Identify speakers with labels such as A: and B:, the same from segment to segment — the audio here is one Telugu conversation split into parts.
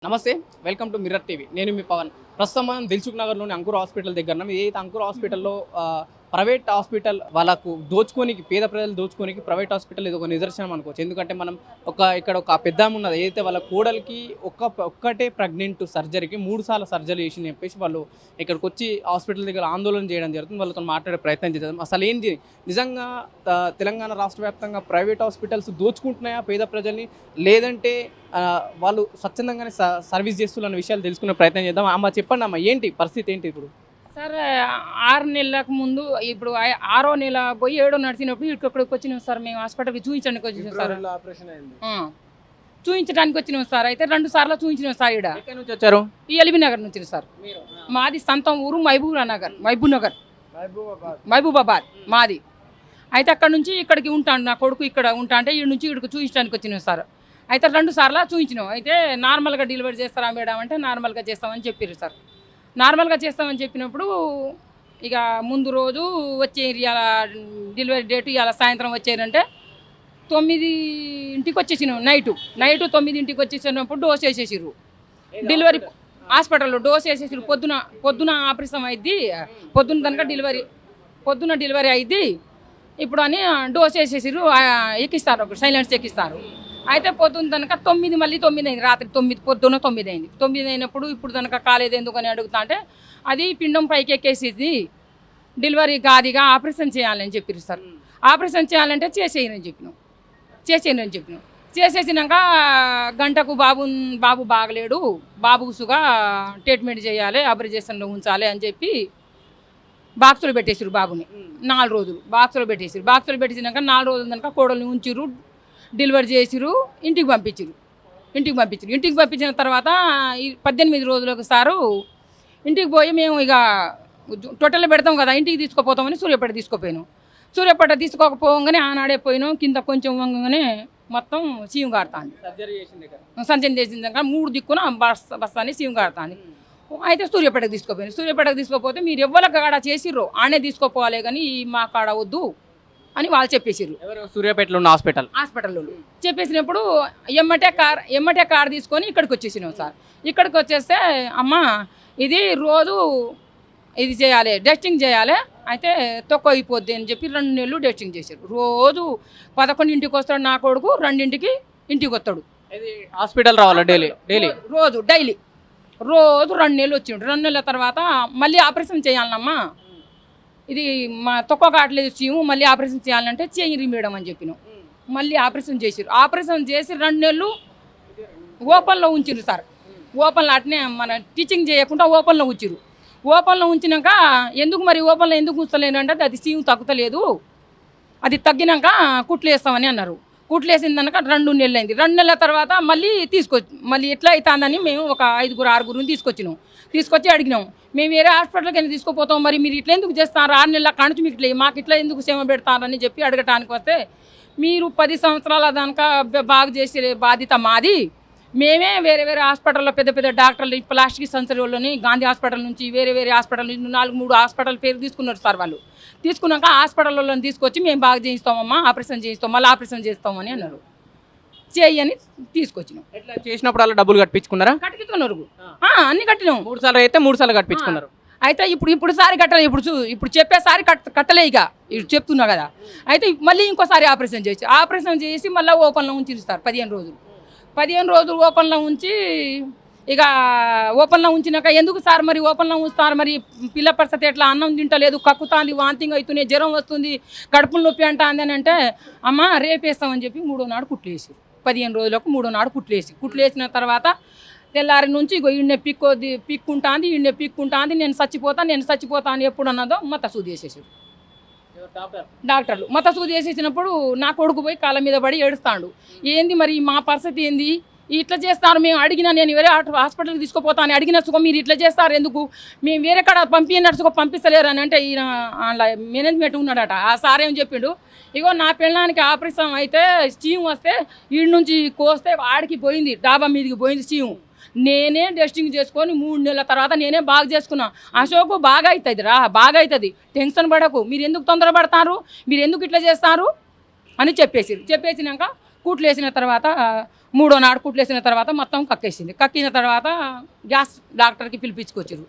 A: నమస్తే వెల్కమ్ టు మిర్రర్ టీవీ నేను మీ పవన్ ప్రస్తుతం మనం దిల్సుఖ్ నగర్లోని అంకుర్ హాస్పిటల్ దగ్గర ఉన్నాం ఏదైతే అంకుర్ హాస్పిటల్లో ప్రైవేట్ హాస్పిటల్ వాళ్ళకు దోచుకోనికి పేద ప్రజలు దోచుకోనికి ప్రైవేట్ హాస్పిటల్ ఇది ఒక నిదర్శనం అనుకోవచ్చు ఎందుకంటే మనం ఇక్కడ ఒక పెద్ద ఉన్నది ఏదైతే వాళ్ళ కోడలికి ఒక్కటే ప్రెగ్నెంట్ సర్జరీకి 3 సార్లు సర్జరీ చేసి చెప్పేసి వాళ్ళు ఇక్కడికి వచ్చి హాస్పిటల్ దగ్గర ఆందోళన చేయడం జరుగుతుంది వాళ్ళతో మాట్లాడే ప్రయత్నం చేద్దాం అసలు ఏంటి నిజంగా తెలంగాణ రాష్ట్ర వ్యాప్తంగా ప్రైవేట్ హాస్పిటల్స్ దోచుకుంటున్నాయా పేద ప్రజల్ని లేదంటే వాళ్ళు స్వచ్ఛందంగానే సర్వీస్ చేస్తున్న విషయాలు తెలుసుకునే ప్రయత్నం చేద్దాం అమ్మ చెప్పండి అమ్మ ఏంటి పరిస్థితి ఏంటి ఇప్పుడు
B: సార్ 6 నెలలకు ముందు ఇప్పుడు 6వ నెల పోయి 7వ నడిచినప్పుడు ఇక్కడికి వచ్చినాం సార్ మేము హాస్పిటల్కి చూపించడానికి వచ్చినాం సార్ చూపించడానికి వచ్చినాం సార్ అయితే 2 సార్లు చూపించినాం సార్ ఇక్కడ
A: ఎక్కడి నుంచి వచ్చారు
B: ఈ ఎల్బీ నగర్ నుంచి సార్ మాది సొంతం ఊరు మహబూబాబాద్ మాది అయితే అక్కడ నుంచి ఇక్కడికి ఉంటాను నా కొడుకు ఇక్కడ ఉంటా అంటే ఈ నుంచి ఇక్కడికి చూపించడానికి వచ్చినాం సార్ అయితే 2 సార్లు చూపించినాం అయితే నార్మల్గా డెలివరీ చేస్తారా మేడం అంటే నార్మల్గా చేస్తామని చెప్పారు సార్ నార్మల్గా చేస్తామని చెప్పినప్పుడు ఇక ముందు రోజు వచ్చే ఇవాళ డెలివరీ డేట్ ఇవాళ సాయంత్రం వచ్చారంటే 9ంటికి వచ్చేసినాం నైటు 9ంటికి వచ్చేసినప్పుడు డోస్ వేసేసారు డెలివరీ హాస్పిటల్లో డోస్ వేసేసారు పొద్దున ఆపరేషన్ అయింది పొద్దున డెలివరీ అయింది ఇప్పుడు అని డోస్ వేసేసారు ఎక్కిస్తారు సైలెన్స్ ఎక్కిస్తారు అయితే పొద్దున్న తనక 9 మళ్ళీ 9 అయింది రాత్రి 9 పొద్దున్న 9 అయింది 9 అయినప్పుడు ఇప్పుడు తనక కాలేదు ఎందుకని అడుగుతా అంటే అది పిండం పైకి ఎక్కేసేది డెలివరీ కాదిగా ఆపరేషన్ చేయాలని చెప్పారు సార్ ఆపరేషన్ చేయాలంటే చేసేయని చెప్పినాం చేసేసినాక గంటకు బాబు బాగలేడు బాబుసుగా ట్రీట్మెంట్ చేయాలి ఆపరేషన్లో ఉంచాలి అని చెప్పి బాక్సులు పెట్టేసారు బాబుని 4 రోజులు బాక్సులు పెట్టేసినాక 4 రోజుల కనుక కోడల్ని ఉంచిరు డెలివరీ చేసిరు ఇంటికి పంపించిన తర్వాత 18 రోజులకు సారు ఇంటికి పోయి మేము ఇక టోటల్ పెడతాం కదా ఇంటికి తీసుకుపోతామని సూర్యాపేట తీసుకోకపోగానే ఆనాడే పోయినాం కింద కొంచెం వంగగానే మొత్తం సీఎం కాడుతుంది సంచలనం చేసిందాక 3 దిక్కున బస్తాన్ని సీఎం కాడుతుంది అయితే సూర్యాపేటకు తీసుకోపోతే మీరు ఎవ్వరికి కాడ చేసిర్రో ఆనే తీసుకోపోవాలి కానీ మా కాడ వద్దు అని వాళ్ళు చెప్పేసారు
A: సూర్యాపేటలో ఉన్న
B: హాస్పిటల్లో చెప్పేసినప్పుడు ఎమ్మటే కార్ తీసుకొని ఇక్కడికి వచ్చేసినాం సార్ ఇక్కడికి వచ్చేస్తే అమ్మ ఇది రోజు ఇది చేయాలి టెస్టింగ్ చేయాలి అయితే తక్కువ అయిపోద్ది అని చెప్పి 2 నెలలు టెస్టింగ్ చేశారు రోజు 11ంటికి వస్తాడు నా కొడుకు 2ంటికి ఇంటికి వస్తాడు
A: హాస్పిటల్ రావాలి డైలీ
B: రోజు 2 నెలలు వచ్చిండు 2 నెలల తర్వాత మళ్ళీ ఆపరేషన్ చేయాలమ్మా ఇది మా తక్కువ కావట్లేదు చీము మళ్ళీ ఆపరేషన్ చేయాలంటే చేయరు మేడం అని చెప్పినాం మళ్ళీ ఆపరేషన్ చేసి 2 నెలలు ఓపెన్లో ఉంచిరు సార్ ఓపెన్లో అట్నే మన టీచింగ్ చేయకుండా ఓపెన్లో ఉంచినాక ఎందుకు మరి ఓపెన్లో ఎందుకు ఉంచలేనంటే అది చీము తగ్గుతలేదు అది తగ్గినాక కుట్లు వేస్తామని అన్నారు కుట్లు వేసిందనక 2 నెలలు అయింది 2 నెలల తర్వాత మళ్ళీ ఎట్లా అవుతుందని మేము ఒక 5-6 తీసుకొచ్చి అడిగినాం మేము వేరే హాస్పిటల్కి వెళ్ళి తీసుకుపోతాం మరి మీరు ఇట్లా ఎందుకు చేస్తారు 6 నెలల కానుంచి మీకు మాకు ఇట్లా ఎందుకు సేవ పెడతారని చెప్పి అడగటానికి వస్తే మీరు 10 సంవత్సరాల దానిక బాగు చేసే బాధ్యత మాది మేమే వేరే హాస్పిటల్లో పెద్ద డాక్టర్లు ప్లాస్టిక్ సర్జరీ వాళ్ళని గాంధీ హాస్పిటల్ నుంచి వేరే హాస్పిటల్ నుంచి 4-3 హాస్పిటల్ పేరు తీసుకున్నారు సార్ వాళ్ళు తీసుకున్నాక హాస్పిటల్లో తీసుకొచ్చి మేము బాగా చేయిస్తామమ్మా ఆపరేషన్ చేయిస్తాం మళ్ళీ ఆపరేషన్ చేస్తామని అన్నారు చేయని తీసుకొచ్చినాం
A: ఎట్లా చేసినప్పుడు అలా డబ్బులు కట్టించుకున్నారా
B: కట్టుకున్నారు అన్ని కట్టినాం
A: 3 సార్లు అయితే 3 సార్లు కట్టించుకున్నారు
B: అయితే ఇప్పుడు సారి కట్టలే ఇప్పుడు చెప్పేసారి కట్టలే ఇక చెప్తున్నా కదా అయితే మళ్ళీ ఇంకోసారి ఆపరేషన్ చేసి మళ్ళీ ఓపెన్లో ఉంచిస్తారు 15 రోజులు ఓపెన్లో ఉంచి ఇక ఓపెన్లో ఉంచినాక ఎందుకు సార్ మరి ఓపెన్లో ఉంచుతారు మరి పిల్ల పరిస్థితి ఎట్లా అన్నం తింటలేదు కక్కుతాంది వాంతింగ్ అవుతుంది జ్వరం వస్తుంది కడుపులు నొప్పి అంటుంది అని అంటే అమ్మ రేపేస్తామని చెప్పి 3వ నాడు కుట్లేసి 15 రోజులకు 3వ నాడు కుట్లేసిన తర్వాత తెల్లారి నుంచి ఈయన పిక్కుంటాంది నేను చచ్చిపోతాను ఎప్పుడు అన్నదో మత సూది వేసేసాడు డాక్టర్లు మత సూది వేసేసినప్పుడు నా కొడుకు పోయి కాళ్ళ మీద పడి ఏడుస్తాడు ఏంది మరి మా పరిస్థితి ఏంది ఇట్లా చేస్తారు మేము అడిగినా నేను వేరే హాస్పిటల్కి తీసుకుపోతాను అడిగిన సుఖం మీరు ఇట్లా చేస్తారు ఎందుకు మేము వేరే కాడ పంపిస్తలేరు అని అంటే ఈయన మేనేజ్మెంట్ ఉన్నాడట ఆ సార్ ఏం చెప్పిండు ఇగో నా పిల్లడానికి ఆపరేషన్ అయితే స్టీమ్ వస్తే వీడి నుంచి కోస్తే ఆడికి పోయింది డాబా మీదకి పోయింది స్టీమ్ నేనే టెస్టింగ్ చేసుకొని 3 నెలల తర్వాత నేనే బాగా చేసుకున్నా అశోకు బాగా అవుతుంది టెన్షన్ పడకు మీరు ఎందుకు తొందరపడతారు మీరు ఎందుకు ఇట్లా చేస్తారు అని చెప్పేసినాక కూట్లు వేసిన తర్వాత మూడో నాడు కూట్లు వేసిన తర్వాత మొత్తం కక్కేసింది. కక్కిన తర్వాత గ్యాస్ డాక్టర్కి పిలిపించుకొచ్చారు.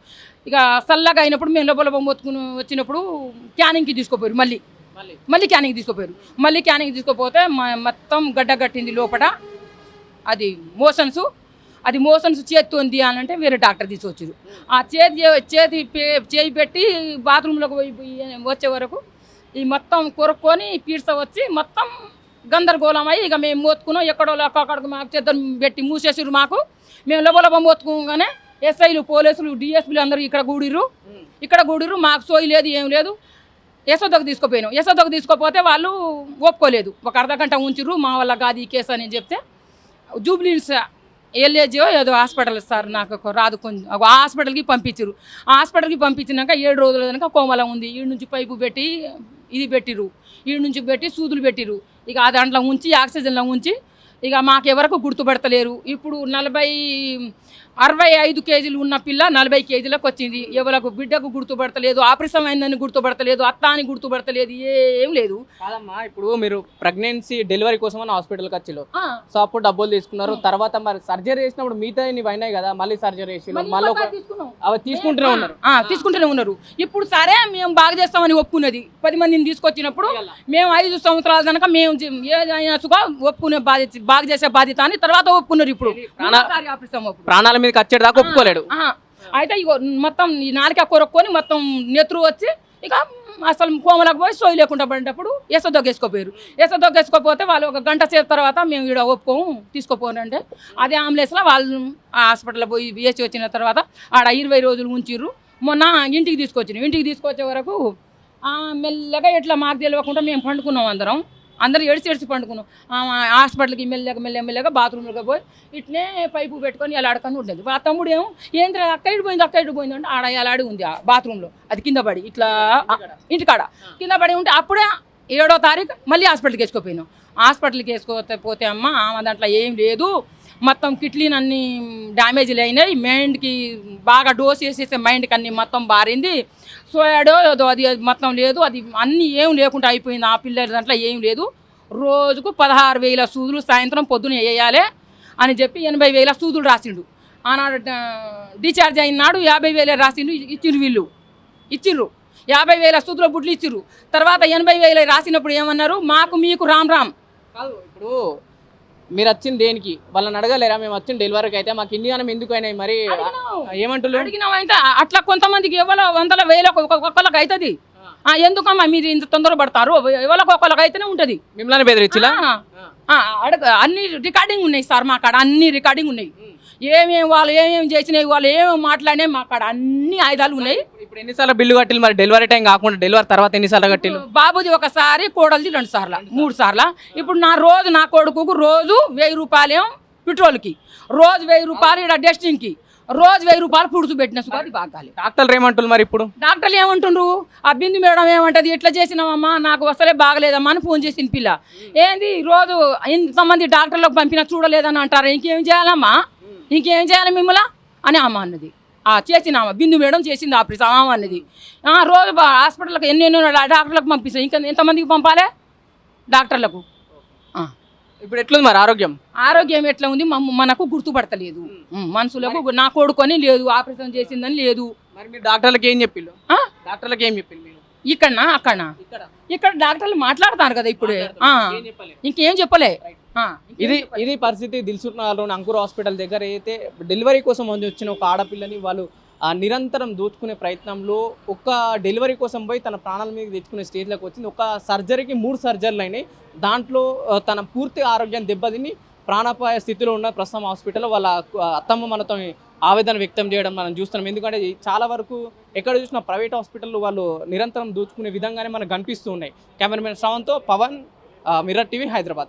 B: ఇక చల్లగా అయినప్పుడు మేము లోపల మొత్తుకుని వచ్చినప్పుడు క్యానింగ్కి తీసుకుపోయారు. మళ్ళీ క్యానింగ్ తీసుకుపోయారు. మళ్ళీ క్యానింగ్ తీసుకుపోతే మొత్తం గడ్డ కట్టింది లోపల. అది మోషన్స్ చేతితో తీయాలంటే వేరే డాక్టర్ తీసుకొచ్చారు. ఆ చేయి పెట్టి బాత్రూంలోకి పోయి వచ్చే వరకు ఈ మొత్తం కొరుక్కొని పీడ్స వచ్చి మొత్తం గందరగోళం అయ్యి ఇక మేము మోతుకున్నాం. ఎక్కడో అక్కడికి మాకు చేద్దరు పెట్టి మూసేసారు. మేము లోపల మోతుకోగానే ఎస్ఐలు, పోలీసులు, డిఎస్పీలు అందరూ ఇక్కడ గూడిరు. మాకు సోయి లేదు, ఏం లేదు. యశోదకు తీసుకుపోయాను. యశోదకు తీసుకుపోతే వాళ్ళు ఒప్పుకోలేదు. ఒక అర్ధగంట ఉంచిర్రు. మా వల్ల కాదు ఈ కేసు అని చెప్తే జూబ్లీహిల్స్ ఎల్ఏజో ఏదో హాస్పిటల్ సార్ నాకు రాదు కొంచెం ఆ హాస్పిటల్కి పంపించారు. ఆ హాస్పిటల్కి పంపించినాక 7 రోజుల కనుక కోమలం ఉంది. ఈడ నుంచి పైపు పెట్టి ఇది పెట్టిరు, ఈడ నుంచి పెట్టి సూదులు పెట్టిరు. ఇక ఆ దాంట్లో ఉంచి ఆక్సిజన్లో ఉంచి ఇక మాకెవరకు గుర్తుపడతలేరు. ఇప్పుడు 65 కేజీలు ఉన్న పిల్ల 40 కేజీలకు వచ్చింది. ఎవరికి బిడ్డకు గుర్తుపడతలేదు, ఆపరేషన్ అయిందని గుర్తుపడతలేదు, అత్త అని గుర్తుపడతలేదు, ఏం లేదు.
A: కాదమ్మా, ఇప్పుడు మీరు ప్రెగ్నెన్సీ డెలివరీ కోసం అని హాస్పిటల్కి వచ్చారు. సో అప్పుడు డబ్బులు తీసుకున్నారు. తర్వాత మరి సర్జరీ చేసినప్పుడు మిగతా అయినాయి కదా, మళ్ళీ సర్జరీ చేసి మళ్ళీ అవి
B: తీసుకుంటూనే ఉన్నారు. ఇప్పుడు సరే మేము బాగా చేస్తామని ఒప్పుకున్నది 10 మందిని తీసుకొచ్చినప్పుడు మేము 5 సంవత్సరాల కనుక మేము ఏదైనా ఒప్పుకునే బాధ్యత, బాగా చేసే బాధ్యత అని తర్వాత ఒప్పుకున్నారు. ఇప్పుడు
A: ప్రాణాల మీద వచ్చేదాకా ఒప్పుకోలేడు.
B: అయితే ఇగో మొత్తం ఈ నాలుక కొరక్కొని మొత్తం నెత్తురు వచ్చి ఇక అసలు కోమలకు పోయి సోయి లేకుండా పడినప్పుడు ఎసదొగ్గేసుకోపోతే వాళ్ళు ఒక గంట సేపు తర్వాత మేము ఇక్కడ ఒప్పుకోము తీసుకోపోనంటే అదే అంబులెన్స్లో వాళ్ళు ఆ హాస్పిటల్లో పోయి వేసి వచ్చిన తర్వాత ఆడ 20 రోజులు ఉంచిర్రు. మొన్న ఇంటికి తీసుకొచ్చే వరకు మెల్లగా ఎట్లా మాకు తెలియకుండా మేము పండుకున్నాం. అందరూ ఏడిచి పండుకున్నాం. హాస్పిటల్కి మెల్లగా బాత్రూంలోకి పోయి ఇట్నే పైపు పెట్టుకొని ఇలా ఆడుకొని ఉండేది. ఆ తమ్ముడు ఏమో ఏంటి అక్క ఇటు పోయింది అంటే ఆడ అలాడి ఉంది ఆ బాత్రూంలో. అది కింద పడి ఇట్లా ఇంటికాడ కింద పడి ఉంటే అప్పుడే 7వ తారీఖు మళ్ళీ హాస్పిటల్కి వేసుకోపోయినాం. హాస్పిటల్కి వేసుకోకపోతే అమ్మ ఆమె దాంట్లో ఏం లేదు, మొత్తం కిడ్నీలు అన్నీ డ్యామేజ్లు అయినాయి, మైండ్కి బాగా డోస్ వేసేసే మైండ్కి అన్నీ మొత్తం బారింది, సోయాడో ఏదో అది మొత్తం లేదు, అది అన్నీ ఏం లేకుండా అయిపోయింది. ఆ పిల్లల దాంట్లో ఏం లేదు. రోజుకు 16,000 సూదులు సాయంత్రం పొద్దున వేయాలి అని చెప్పి 80,000 సూదులు రాసిండు. ఆనాడు డిశ్చార్జ్ అయిన నాడు 50,000 రాసిండు. ఇచ్చిర్రు 50,000 సూదుల బుడ్లు ఇచ్చిర్రు. తర్వాత 80,000 రాసినప్పుడు ఏమన్నారు, మీకు రామ్
A: కాదు. ఇప్పుడు మీరు వచ్చింది దేనికి వాళ్ళని అడగలేరా? మేము వచ్చిన డెలివరీకి అయితే మాకు ఇండియానం ఎందుకు అయినాయి మరి ఏమంటున్నారు?
B: అడిగినామంటే అట్లా కొంతమందికి ఎవరో 100,000 ఒక్కొక్కరికి అవుతుంది. ఎందుకమ్మా మీరు ఇంత తొందర పడతారు, ఎవరికి ఒక్కొక్కరికి అయితేనే ఉంటుంది.
A: మిమ్మల్ని బెదిరించిలా?
B: అన్ని రికార్డింగ్ ఉన్నాయి సార్, మా కాడ అన్ని రికార్డింగ్ ఉన్నాయి. వాళ్ళు ఏమేమి చేసినాయి, వాళ్ళు ఏమేమి మాట్లాడినాయి, మా కాడ అన్ని ఆయుధాలు ఉన్నాయి.
A: ఇప్పుడు ఎన్నిసార్లు బిల్లు కట్టిల్లు మరి? డెలివరీ టైం కాకుండా డెలివరీ తర్వాత ఎన్నిసార్లు కట్టిల్లు?
B: బాబుది ఒకసారి, కోడలిది 2 సార్లు 3 సార్లు. ఇప్పుడు నా కొడుకు రోజు 1,000 రూపాయలు పెట్రోల్కి, రోజు 1,000 రూపాయలు ఇక్కడ డస్టింగ్కి, రోజు 1,000 రూపాయలు పుడుచు పెట్టిన సుఖాది బాగాలి.
A: డాక్టర్లు ఏమంటున్నారు మరి? ఇప్పుడు
B: డాక్టర్లు ఏమంటుండ్రు, ఆ బిందు మేడం ఏమంటది, ఎట్లా చేసినావమ్మా, నాకు అసలే బాగలేదమ్మా అని ఫోన్ చేసిన పిల్ల. ఏంది రోజు ఇంతమంది డాక్టర్లకు పంపినా చూడలేదని అంటారు, ఇంకేం చేయాలి మిమ్మల్ని అని అమ్మ అన్నది. చేసినామా బిందు మేడం చేసింది ఆపరేషన్ అమ్మ అన్నది. రోజు హాస్పిటల్కి ఎన్నెన్నో డాక్టర్లకు పంపిస్తాం, ఇంకా ఎంతమందికి పంపాలి డాక్టర్లకు?
A: ఇప్పుడు ఎట్లుంది మరి ఆరోగ్యం
B: ఎట్లా ఉంది? మనకు గుర్తుపడతలేదు మనుషులకు. నా కొడుకొని లేదు, ఆపరేషన్ చేసిందని లేదు.
A: మరి మీరు డాక్టర్లకు ఏం చెప్పిల్లు?
B: ఇక్కడ డాక్టర్లు మాట్లాడతారు కదా ఇప్పుడే, ఇంకేం చెప్పలే.
A: ఇది పరిస్థితి దిల్సుఖ్ నగర్లోని అంకుర్ హాస్పిటల్ దగ్గర. అయితే డెలివరీ కోసం వచ్చిన ఒక ఆడపిల్లని వాళ్ళు నిరంతరం దోచుకునే ప్రయత్నంలో ఒక డెలివరీ కోసం పోయి తన ప్రాణాల మీద తెచ్చుకునే స్టేజ్లోకి వచ్చింది. ఒక సర్జరీకి 3 సర్జరీలు అయినాయి. దాంట్లో తన పూర్తి ఆరోగ్యం దెబ్బతిని ప్రాణాపాయ స్థితిలో ఉన్న ప్రస్తుతం హాస్పిటల్లో వాళ్ళ అత్తమ్మ మనతో ఆవేదన వ్యక్తం చేయడం మనం చూస్తున్నాం. ఎందుకంటే చాలా వరకు ఎక్కడ చూసినా ప్రైవేట్ హాస్పిటల్లో వాళ్ళు నిరంతరం దోచుకునే విధంగానే మనకు కనిపిస్తూ ఉన్నాయి. కెమెరామెన్ శ్రవణ్తో పవన్, మిర్రర్ టీవీ, హైదరాబాద్.